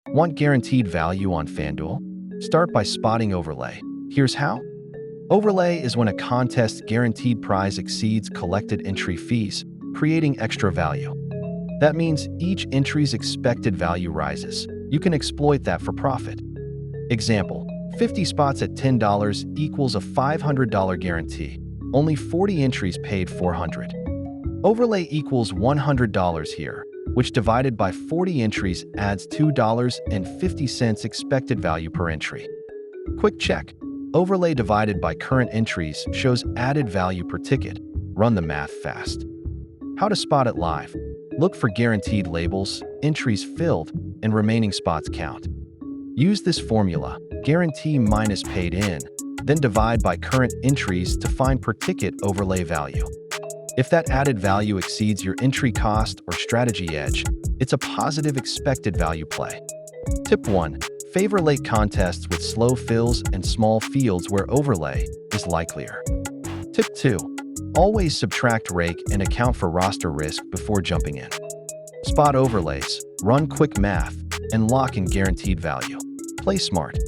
Want guaranteed value on FanDuel? Start by spotting overlay. Here's how. Overlay is when a contest's guaranteed prize exceeds collected entry fees, creating extra value. That means each entry's expected value rises. You can exploit that for profit. Example, 50 spots at $10 equals a $500 guarantee. Only 40 entries paid $400. Overlay equals $100 here, which divided by 40 entries adds $2.50 expected value per entry. Quick check. Overlay divided by current entries shows added value per ticket. Run the math fast. How to spot it live. Look for guaranteed labels, entries filled, and remaining spots count. Use this formula, guarantee minus paid in, then divide by current entries to find per ticket overlay value. If that added value exceeds your entry cost or strategy edge, it's a positive expected value play. Tip 1. Favor late contests with slow fills and small fields where overlay is likelier. Tip 2. Always subtract rake and account for roster risk before jumping in. Spot overlays, run quick math, and lock in guaranteed value. Play smart.